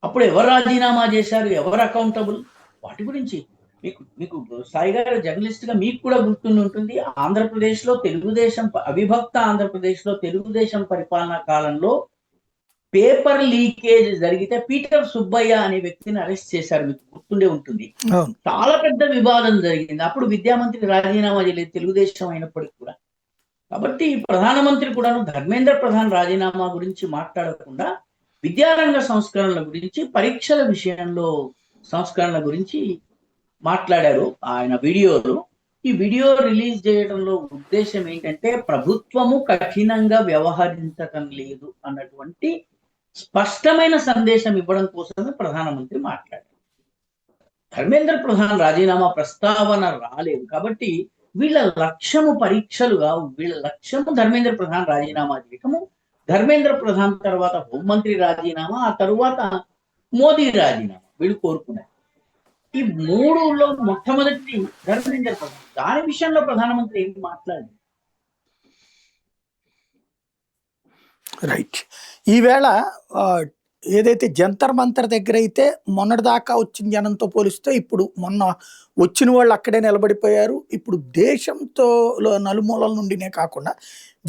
S2: అప్పుడు ఎవరు రాజీనామా చేశారు, ఎవరు అకౌంటబుల్, వాటి గురించి మీకు సాయి గారు జర్నలిస్ట్ గా మీకు కూడా గుర్తుండి ఉంటుంది. ఆంధ్రప్రదేశ్ లో తెలుగుదేశం, అవిభక్త ఆంధ్రప్రదేశ్ లో తెలుగుదేశం పరిపాలనా కాలంలో పేపర్ లీకేజ్ జరిగితే పీటర్ సుబ్బయ్య అనే వ్యక్తిని అరెస్ట్ చేశారు, మీకు గుర్తుండే ఉంటుంది. చాలా పెద్ద వివాదం జరిగింది. అప్పుడు విద్యామంత్రి రాజీనామా చేయలేదు, తెలుగుదేశం అయినప్పటికీ కూడా. కాబట్టి ప్రధానమంత్రి కూడా ధర్మేంద్ర ప్రధాన్ రాజీనామా గురించి మాట్లాడకుండా విద్యారంగ సంస్కరణల గురించి, పరీక్షల విషయంలో సంస్కరణల గురించి మాట్లాడారు ఆయన వీడియోలో. ఈ వీడియో రిలీజ్ చేయడంలో ఉద్దేశం ఏంటంటే ప్రభుత్వము కఠినంగా వ్యవహరించటం లేదు అన్నటువంటి స్పష్టమైన సందేశం ఇవ్వడం కోసమే ప్రధానమంత్రి మాట్లాడారు. ధర్మేంద్ర ప్రధాన్ రాజీనామా ప్రస్తావన రాలేదు. కాబట్టి వీళ్ళ లక్ష్యము పరీక్షలుగా, వీళ్ళ లక్ష్యము ధర్మేంద్ర ప్రధాన్ రాజీనామా చేయటము, ధర్మేంద్ర ప్రధాన్ తర్వాత హోంమంత్రి రాజీనామా, ఆ తరువాత మోదీ రాజీనామా వీళ్ళు కోరుకున్నారు. ఈ 3లో మొట్టమొదటి ధర్మేంద్ర ప్రధాన్. దాని విషయంలో ప్రధానమంత్రి ఏమి మాట్లాడారు?
S1: రైట్. ఈవేళ ఏదైతే జంతర్ మంతర్ దగ్గర అయితే మొన్నటిదాకా వచ్చిన జనంతో పోలిస్తే ఇప్పుడు మొన్న వచ్చిన వాళ్ళు అక్కడే నిలబడిపోయారు. ఇప్పుడు దేశంతో నలుమూలల నుండినే కాకుండా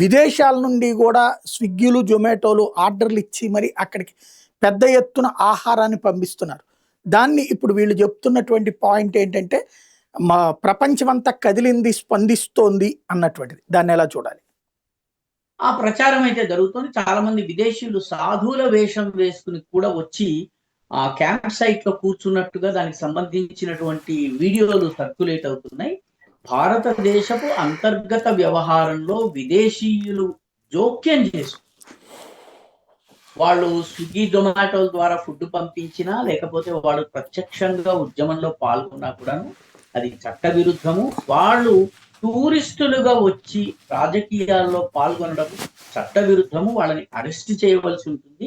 S1: విదేశాల నుండి కూడా స్విగ్గీలు, జొమాటోలు ఆర్డర్లు ఇచ్చి మరి అక్కడికి పెద్ద ఎత్తున ఆహారాన్ని పంపిస్తున్నారు. దాన్ని ఇప్పుడు వీళ్ళు చెప్తున్నటువంటి పాయింట్ ఏంటంటే మా ప్రపంచమంతా కదిలింది, స్పందిస్తోంది అన్నటువంటిది. దాన్ని ఎలా చూడాలి?
S2: ఆ ప్రచారం అయితే జరుగుతుంది. చాలా మంది విదేశీయులు సాధువుల వేషం వేసుకుని కూడా వచ్చి ఆ క్యాంప్ సైట్ లో కూర్చున్నట్టుగా దానికి సంబంధించినటువంటి వీడియోలు సర్క్యులేట్ అవుతున్నాయి. భారతదేశపు అంతర్గత వ్యవహారంలో విదేశీయులు జోక్యం చేసుకు వాళ్ళు స్విగ్గీ, జొమాటోల ద్వారా ఫుడ్ పంపించినా లేకపోతే వాళ్ళు ప్రత్యక్షంగా ఉద్యమంలో పాల్గొన్నా కూడాను అది చట్ట విరుద్ధము. వాళ్ళు టూరిస్టులుగా వచ్చి రాజకీయాల్లో పాల్గొనడం చట్టవిరుద్ధము. వాళ్ళని అరెస్ట్ చేయవలసి ఉంటుంది.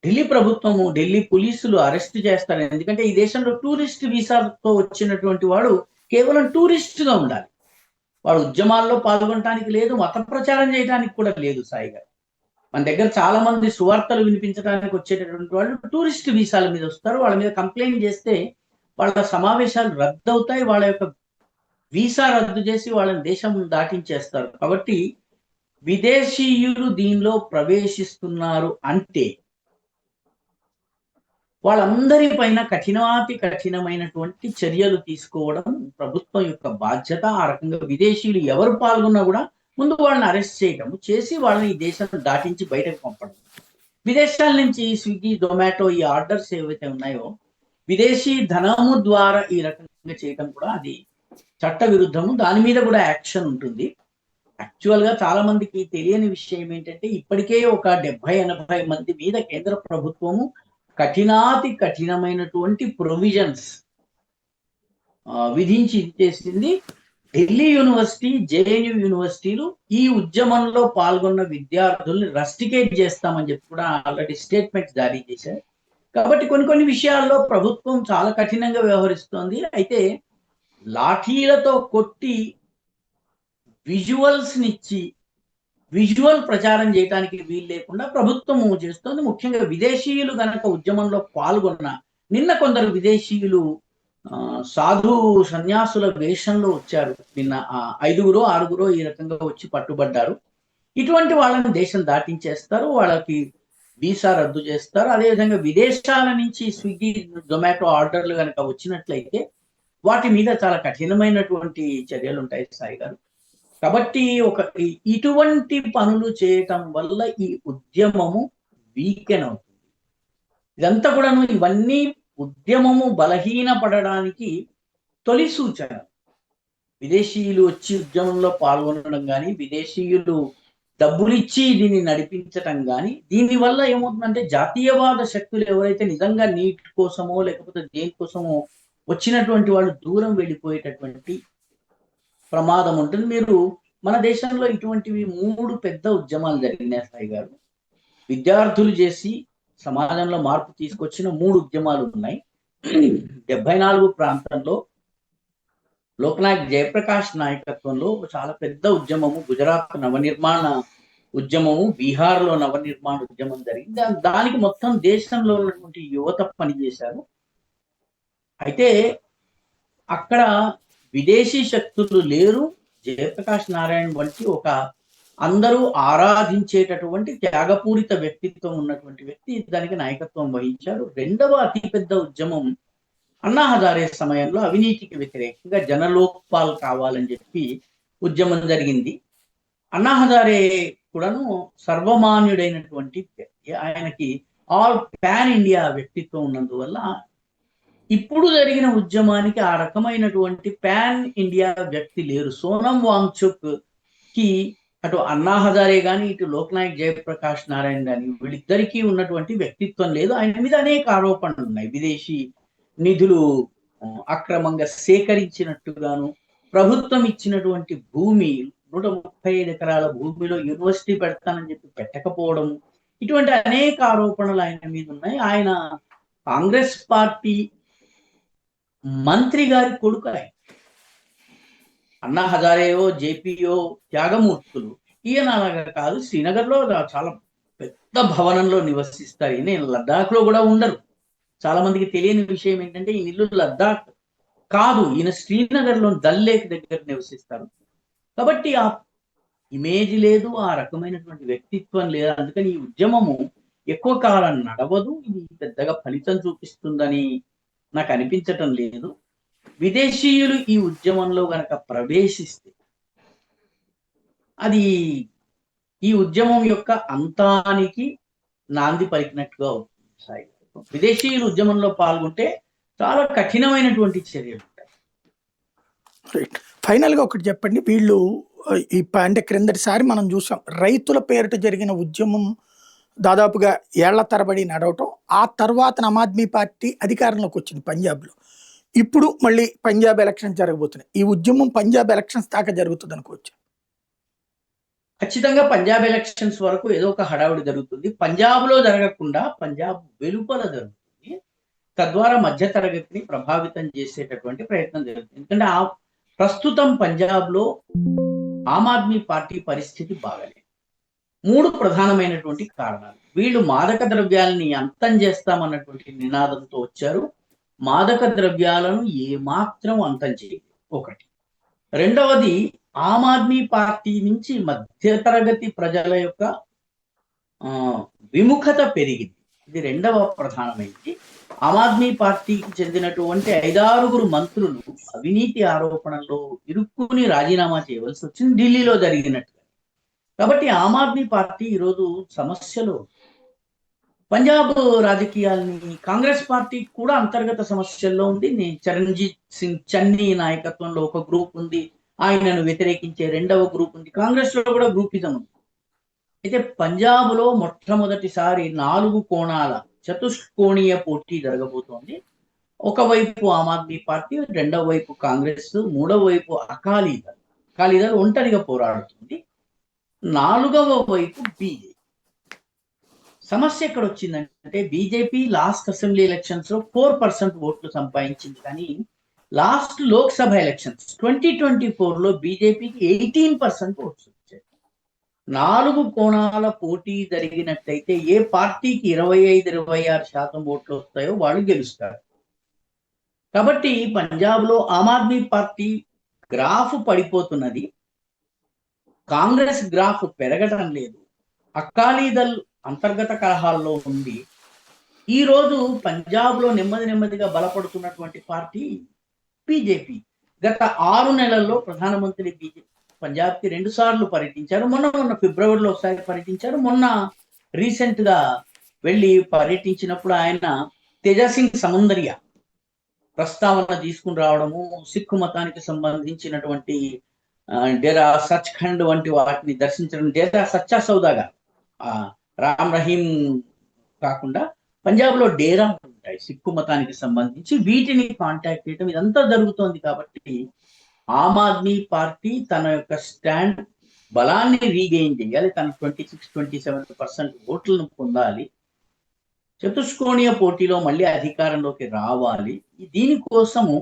S2: ఢిల్లీ ప్రభుత్వము, ఢిల్లీ పోలీసులు అరెస్ట్ చేస్తారు. ఎందుకంటే ఈ దేశంలో టూరిస్ట్ వీసాతో వచ్చినటువంటి వాడు కేవలం టూరిస్ట్ గా ఉండాలి. వాడు ఉద్యమాల్లో పాల్గొనడానికి లేదు, మత ప్రచారం చేయడానికి కూడా లేదు. సాయి గారు, మన దగ్గర చాలా మంది సువార్తలు వినిపించడానికి వచ్చేటటువంటి వాళ్ళు టూరిస్ట్ వీసాల మీద వస్తారు. వాళ్ళ మీద కంప్లైంట్ చేస్తే వాళ్ళ సమావేశాలు రద్దు అవుతాయి, వాళ్ళ యొక్క వీసా రద్దు చేసి వాళ్ళని దేశం దాటించేస్తారు. కాబట్టి విదేశీయులు దీనిలో ప్రవేశిస్తున్నారు అంటే వాళ్ళందరి పైన కఠినాతి కఠినమైనటువంటి చర్యలు తీసుకోవడం ప్రభుత్వం యొక్క బాధ్యత. ఆ రకంగా విదేశీయులు ఎవరు పాల్గొన్నా కూడా ముందు వాళ్ళని అరెస్ట్ చేయడం, చేసి వాళ్ళని ఈ దేశం దాటించి బయటకు పంపడం. విదేశాల నుంచి స్విగ్గీ, జొమాటో ఈ ఆర్డర్స్ ఏవైతే ఉన్నాయో విదేశీ ధనము ద్వారా ఈ రకంగా చేయడం కూడా అది చట్ట విరుద్ధము. దాని మీద కూడా యాక్షన్ ఉంటుంది. యాక్చువల్ గా చాలా మందికి తెలియని విషయం ఏంటంటే ఇప్పటికే ఒక 70-80 మంది మీద కేంద్ర ప్రభుత్వము కఠినాతి కఠినమైనటువంటి ప్రొవిజన్స్ విధించి చేసింది. ఢిల్లీ యూనివర్సిటీ, జేఎన్యూ యూనివర్సిటీలు ఈ ఉద్యమంలో పాల్గొన్న విద్యార్థుల్ని రస్టికేట్ చేస్తామని చెప్పి కూడా ఆల్రెడీ స్టేట్మెంట్ జారీ చేశారు. కాబట్టి కొన్ని విషయాల్లో ప్రభుత్వం చాలా కఠినంగా వ్యవహరిస్తోంది. అయితే లాఠీలతో కొట్టి విజువల్స్ నిచ్చి విజువల్ ప్రచారం చేయడానికి వీలు లేకుండా ప్రభుత్వం చేస్తోంది. ముఖ్యంగా విదేశీయులు గనక ఉద్యమంలో పాల్గొన్న, నిన్న కొందరు విదేశీయులు సాధు సన్యాసుల వేషంలో వచ్చారు. నిన్న 5-6 ఈ రకంగా వచ్చి పట్టుబడ్డారు. ఇటువంటి వాళ్ళని దేశం దాటించేస్తారు, వాళ్ళకి వీసా రద్దు చేస్తారు. అదేవిధంగా విదేశాల నుంచి స్విగ్గీ, జొమాటో ఆర్డర్లు కనుక వచ్చినట్లయితే వాటి మీద చాలా కఠినమైనటువంటి చర్యలు ఉంటాయి. సాయి గారు, కాబట్టి ఇటువంటి పనులు చేయటం వల్ల ఈ ఉద్యమము వీకెన్ అవుతుంది. ఇదంతా కూడాను, ఇవన్నీ ఉద్యమము బలహీనపడడానికి తొలి సూచన. విదేశీయులు వచ్చి ఉద్యమంలో పాల్గొనడం కానీ, విదేశీయులు డబ్బులిచ్చి దీన్ని నడిపించటం కానీ, దీనివల్ల ఏమవుతుందంటే జాతీయవాద శక్తులు ఎవరైతే నిజంగా నీట్ కోసమో లేకపోతే దేనికోసమో వచ్చినటువంటి వాళ్ళు దూరం వెళ్ళిపోయేటటువంటి ప్రమాదం ఉంటుంది. మీరు మన దేశంలో ఇటువంటివి 3 పెద్ద ఉద్యమాలు జరిగినాయి. సాయి గారు, విద్యార్థులు చేసి సమాజంలో మార్పు తీసుకొచ్చిన 3 ఉద్యమాలు ఉన్నాయి. 74 ప్రాంతంలో లోక్నాయక్ జయప్రకాష్ నాయకత్వంలో చాలా పెద్ద ఉద్యమము, గుజరాత్ నవనిర్మాణ ఉద్యమము, బీహార్లో నవనిర్మాణ ఉద్యమం జరిగింది. దానికి మొత్తం దేశంలో ఉన్నటువంటి యువత పనిచేశారు. అయితే అక్కడ విదేశీ శక్తులు లేరు. జయప్రకాష్ నారాయణ వంటి ఒక అందరూ ఆరాధించేటటువంటి త్యాగపూరిత వ్యక్తిత్వం ఉన్నటువంటి వ్యక్తి దానికి నాయకత్వం వహించారు. రెండవ అతిపెద్ద ఉద్యమం అన్నా హజారే సమయంలో అవినీతికి వ్యతిరేకంగా జనలోక్పాల్ కావాలని చెప్పి ఉద్యమం జరిగింది. అన్నా హజారే కూడాను సర్వమాన్యుడైనటువంటి వ్యక్తి. ఆయనకి ఆల్ పాన్ ఇండియా వ్యక్తిత్వం ఉన్నందువల్ల ఇప్పుడు జరిగిన ఉద్యమానికి ఆ రకమైనటువంటి పాన్ ఇండియా వ్యక్తి లేరు. సోనం వాంగ్చుక్ కి అటు అన్నా హజారే కానీ ఇటు లోక్నాయక్ జయప్రకాష్ నారాయణ కానీ వీళ్ళిద్దరికీ ఉన్నటువంటి వ్యక్తిత్వం లేదు. ఆయన మీద అనేక ఆరోపణలు ఉన్నాయి. విదేశీ నిధులు అక్రమంగా సేకరించినట్టుగాను, ప్రభుత్వం ఇచ్చినటువంటి భూమి 135 ఎకరాల భూమిలో యూనివర్సిటీ పెడతానని చెప్పి పెట్టకపోవడం, ఇటువంటి అనేక ఆరోపణలు ఆయన మీద ఉన్నాయి. ఆయన కాంగ్రెస్ పార్టీ మంత్రి గారి కొడుకు. ఆయన అన్నా హజారేయో జేపీయో త్యాగమూర్తులు. ఈయన అలాగా కాదు, శ్రీనగర్ లో చాలా పెద్ద భవనంలో నివసిస్తారు. ఈయన లద్దాఖ్ లో కూడా ఉండరు. చాలా మందికి తెలియని విషయం ఏంటంటే ఈ ఇల్లు లద్దాఖ్ కాదు, ఈయన శ్రీనగర్ లో దల్ లేక్ దగ్గర నివసిస్తారు. కాబట్టి ఆ ఇమేజ్ లేదు, ఆ రకమైనటువంటి వ్యక్తిత్వం లేదు. అందుకని ఈ ఉద్యమము ఎక్కువ కాలం నడవదు, ఇది పెద్దగా ఫలితం చూపిస్తుందని నాకు అనిపించటం లేదు. విదేశీయులు ఈ ఉద్యమంలో గనక ప్రవేశిస్తే అది ఈ ఉద్యమం యొక్క అంతానికి నాంది పలికినట్టుగా అవుతుంది. విదేశీయులు ఉద్యమంలో పాల్గొంటే చాలా కఠినమైనటువంటి చర్యలు ఉంటాయి.
S1: ఫైనల్ గా ఒకటి చెప్పండి, వీళ్ళు అంటే క్రిందటిసారి మనం చూసాం రైతుల పేరిట జరిగిన ఉద్యమం దాదాపుగా ఏళ్ల తరబడి నడవటం, ఆ తర్వాత ఆమ్ ఆద్మీ పార్టీ అధికారంలోకి వచ్చింది పంజాబ్లో. ఇప్పుడు మళ్ళీ పంజాబ్ ఎలక్షన్స్ జరగబోతున్నాయి. ఈ ఉద్యమం పంజాబ్ ఎలక్షన్స్ దాకా జరుగుతుంది అనుకోవచ్చు.
S2: ఖచ్చితంగా పంజాబ్ ఎలక్షన్స్ వరకు ఏదో ఒక హడావుడి జరుగుతుంది. పంజాబ్ లో జరగకుండా పంజాబ్ వెలుపల జరుగుతుంది. తద్వారా మధ్య తరగతిని ప్రభావితం చేసేటటువంటి ప్రయత్నం జరుగుతుంది. ఎందుకంటే ప్రస్తుతం పంజాబ్ లో ఆమ్ ఆద్మీ పార్టీ పరిస్థితి బాగాలేదు. 3 ప్రధానమైనటువంటి కారణాలు. వీళ్ళు మాదక ద్రవ్యాలని అంతం చేస్తామన్నటువంటి నినాదంతో వచ్చారు. మాదక ద్రవ్యాలను ఏమాత్రం అంతం చేయలేదు ఒకటి. రెండవది, ఆమ్ ఆద్మీ పార్టీ నుంచి మధ్యతరగతి ప్రజల యొక్క విముఖత పెరిగింది. ఇది రెండవ ప్రధానమైనది. ఆమ్ ఆద్మీ పార్టీకి చెందినటువంటి 5-6 మంత్రులు అవినీతి ఆరోపణల్లో ఇరుక్కుని రాజీనామా చేయవలసి వచ్చింది, ఢిల్లీలో జరిగినట్టుగా. కాబట్టి ఆమ్ ఆద్మీ పార్టీ ఈరోజు సమస్యలు. పంజాబ్ రాజకీయాల్ని కాంగ్రెస్ పార్టీ కూడా అంతర్గత సమస్యల్లో ఉంది. చరణ్జీత్ సింగ్ చన్నీ నాయకత్వంలో ఒక గ్రూప్ ఉంది, ఆయనను వ్యతిరేకించే రెండవ గ్రూప్ ఉంది. కాంగ్రెస్ లో కూడా గ్రూపిజం ఉంది. అయితే పంజాబ్ లో మొట్టమొదటిసారి 4 కోణాల చతుష్కోణీయ పోటీ జరగబోతోంది. ఒకవైపు ఆమ్ ఆద్మీ పార్టీ, రెండవ వైపు కాంగ్రెస్, మూడవ వైపు అకాలీదళ్ ఒంటరిగా పోరాడుతుంది, 4వ వైపు బీజేపీ. సమస్య ఎక్కడ వచ్చిందంటే, బీజేపీ లాస్ట్ అసెంబ్లీ ఎలక్షన్స్ లో 4% ఓట్లు సంపాదించింది. కానీ లాస్ట్ లోక్సభ ఎలక్షన్స్ 2024 లో బీజేపీకి 18% ఓట్స్ వచ్చాయి. 4 కోణాల పోటీ జరిగినట్టయితే ఏ పార్టీకి 25-26% ఓట్లు వస్తాయో వాళ్ళు గెలుస్తారు. కాబట్టి పంజాబ్ లో ఆమ్ ఆద్మీ పార్టీ గ్రాఫ్ పడిపోతున్నది, కాంగ్రెస్ గ్రాఫ్ పెరగడం లేదు, అకాలీదళ్ అంతర్గత కలహాల్లో ఉంది. ఈ రోజు పంజాబ్ లో నెమ్మదిగా బలపడుతున్నటువంటి పార్టీ బీజేపీ. గత 6 నెలల్లో ప్రధానమంత్రి పంజాబ్ కి 2 సార్లు పర్యటించారు. మొన్న ఫిబ్రవరిలో ఒకసారి పర్యటించారు. మొన్న రీసెంట్ గా వెళ్ళి పర్యటించినప్పుడు ఆయన తేజసింగ్ సముందరియా ప్రస్తావన తీసుకుని రావడము, సిక్కు మతానికి సంబంధించినటువంటి డేరా సచ్ఖండ్ వంటి వాటిని దర్శించడం, డేరా సచ్చా సౌదాగా రామ్ రహీం కాకుండా పంజాబ్ లో డేరా ఉంటాయి సిక్కు మతానికి సంబంధించి, వీటిని కాంటాక్ట్ చేయడం ఇదంతా జరుగుతోంది. కాబట్టి ఆమ్ ఆద్మీ పార్టీ తన యొక్క స్టాండ్ బలాన్ని రీగెయిన్ చేయాలి, తన 26-27% ఓట్లను పొందాలి, చతుష్కోణీయ పోటీలో మళ్ళీ అధికారంలోకి రావాలి. దీనికోసము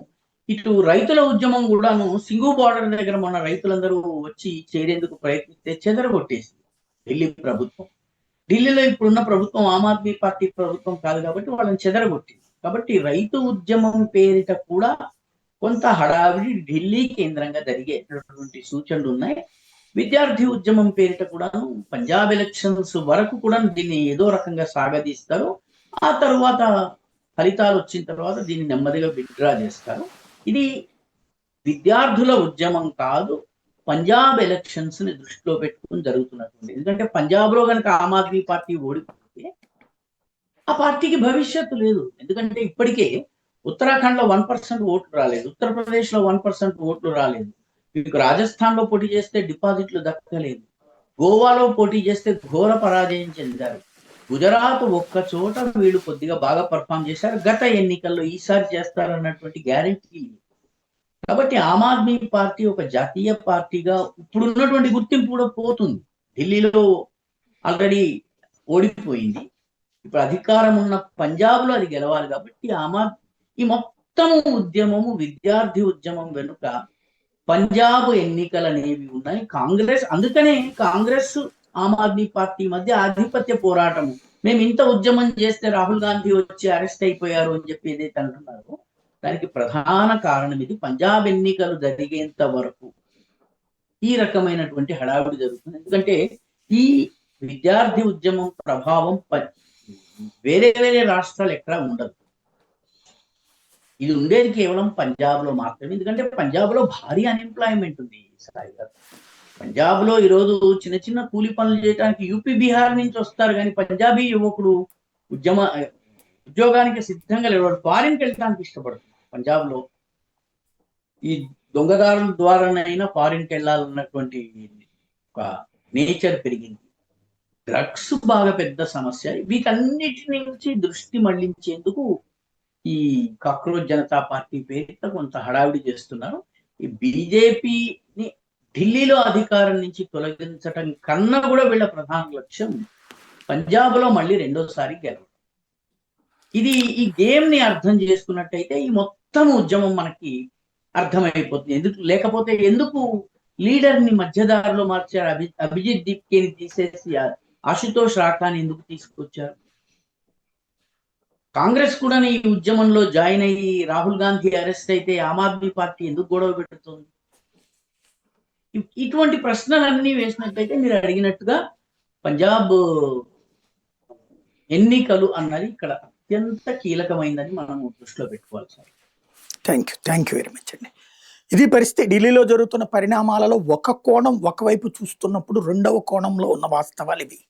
S2: ఇటు రైతుల ఉద్యమం కూడాను సింగు బార్డర్ దగ్గర మొన్న రైతులందరూ వచ్చి చేరేందుకు ప్రయత్నిస్తే చెదరగొట్టేసింది ఢిల్లీ ప్రభుత్వం. ఢిల్లీలో ఇప్పుడున్న ప్రభుత్వం ఆమ్ ఆద్మీ పార్టీ ప్రభుత్వం కాదు కాబట్టి వాళ్ళని చెదరగొట్టింది. కాబట్టి రైతు ఉద్యమం పేరిట కూడా కొంత హడావిడి ఢిల్లీ కేంద్రంగా జరిగేటటువంటి సూచనలు ఉన్నాయి. విద్యార్థి ఉద్యమం పేరిట కూడా పంజాబ్ ఎలక్షన్స్ వరకు కూడా దీన్ని ఏదో రకంగా సాగదీస్తారు. ఆ తర్వాత ఫలితాలు వచ్చిన తర్వాత దీన్ని నెమ్మదిగా విత్డ్రా చేస్తారు. ఇది విద్యార్థుల ఉద్యమం కాదు, పంజాబ్ ఎలక్షన్స్ ని దృష్టిలో పెట్టుకుని జరుగుతున్నటువంటి. ఎందుకంటే పంజాబ్ లో కనుక ఆమ్ ఆద్మీ పార్టీ ఓడిపోతే ఆ పార్టీకి భవిష్యత్తు లేదు. ఎందుకంటే ఇప్పటికే ఉత్తరాఖండ్ లో 1% ఓట్లు రాలేదు, ఉత్తరప్రదేశ్ లో 1% ఓట్లు రాలేదు, మీకు రాజస్థాన్ లో పోటీ చేస్తే డిపాజిట్లు దక్కలేదు, గోవాలో పోటీ చేస్తే ఘోర పరాజయం చెందారు, గుజరాత్ ఒక్క చోట వీళ్ళు కొద్దిగా బాగా పర్ఫామ్ చేశారు. గత ఎన్నికల్లో ఈసారి చేస్తారన్నటువంటి గ్యారెంటీ లేదు. కాబట్టి ఆమ్ ఆద్మీ పార్టీ ఒక జాతీయ పార్టీగా ఇప్పుడున్నటువంటి గుర్తింపు కూడా పోతుంది. ఢిల్లీలో ఆల్రెడీ ఓడిపోయింది, ఇప్పుడు అధికారం ఉన్న పంజాబ్ లో అది గెలవాలి. కాబట్టి ఈ మొత్తం ఉద్యమము విద్యార్థి ఉద్యమం వెనుక పంజాబ్ ఎన్నికలు అనేవి ఉన్నాయి. అందుకనే కాంగ్రెస్ ఆమ్ ఆద్మీ పార్టీ మధ్య ఆధిపత్య పోరాటము. మేము ఇంత ఉద్యమం చేస్తే రాహుల్ గాంధీ వచ్చి అరెస్ట్ అయిపోయారు అని చెప్పి ఏదైతే అంటున్నారో దానికి ప్రధాన కారణం ఇది. పంజాబ్ ఎన్నికలు జరిగేంత వరకు ఈ రకమైనటువంటి హడావిడి జరుగుతుంది. ఎందుకంటే ఈ విద్యార్థి ఉద్యమం ప్రభావం వేరే రాష్ట్రాలు ఎక్కడా ఉండదు. ఇది ఉండేది కేవలం పంజాబ్ లో మాత్రమే. ఎందుకంటే పంజాబ్ లో భారీ అన్ఎంప్లాయ్మెంట్ ఉంది సాయి గారు. పంజాబ్ లో ఈరోజు చిన్న కూలి పనులు చేయడానికి యూపీ బీహార్ నుంచి వస్తారు, కానీ పంజాబీ యువకుడు ఉద్యోగానికి సిద్ధంగా లేడు, ఫారిన్కి వెళ్ళడానికి ఇష్టపడుతుంది. పంజాబ్ లో ఈ దొంగదారుల ద్వారానైనా ఫారిన్కి వెళ్ళాలన్నటువంటి ఒక నేచర్ పెరిగింది. డ్రగ్స్ బాగా పెద్ద సమస్య. వీటన్నిటి నుంచి దృష్టి మళ్లించేందుకు ఈ కాక్రోచ్ జనతా పార్టీ పేరిట కొంత హడావిడి చేస్తున్నారు. ఈ బీజేపీని ఢిల్లీలో అధికారం నుంచి తొలగించటం కన్నా కూడా వీళ్ళ ప్రధాన లక్ష్యం పంజాబ్ లో మళ్ళీ రెండోసారి గెలవడం. ఇది ఈ గేమ్ ని అర్థం చేసుకున్నట్టయితే ఈ మొత్తం ఉద్యమం మనకి అర్థమైపోతుంది. లేకపోతే ఎందుకు లీడర్ ని మధ్యదారిలో మార్చారు? అభిజిత్ దీప్కేని తీసేసి ఆశుతోష్ రాకాని ఎందుకు తీసుకొచ్చారు? కాంగ్రెస్ కూడా ఈ ఉద్యమంలో జాయిన్ అయ్యి రాహుల్ గాంధీ అరెస్ట్ అయితే ఆమ్ ఆద్మీ పార్టీ ఎందుకు గొడవ పెడుతుంది? ఇటువంటి ప్రశ్నలన్నీ వేసినట్టయితే మీరు అడిగినట్టుగా పంజాబ్ ఎన్నికలు అన్నది ఇక్కడ అత్యంత కీలకమైందని మనం దృష్టిలో పెట్టుకోవాలి sir.
S1: Thank you very much అండి. ఇది పరిస్థితి. ఢిల్లీలో జరుగుతున్న పరిణామాలలో ఒక కోణం ఒకవైపు చూస్తున్నప్పుడు రెండవ కోణంలో ఉన్న వాస్తవాలు ఇవి.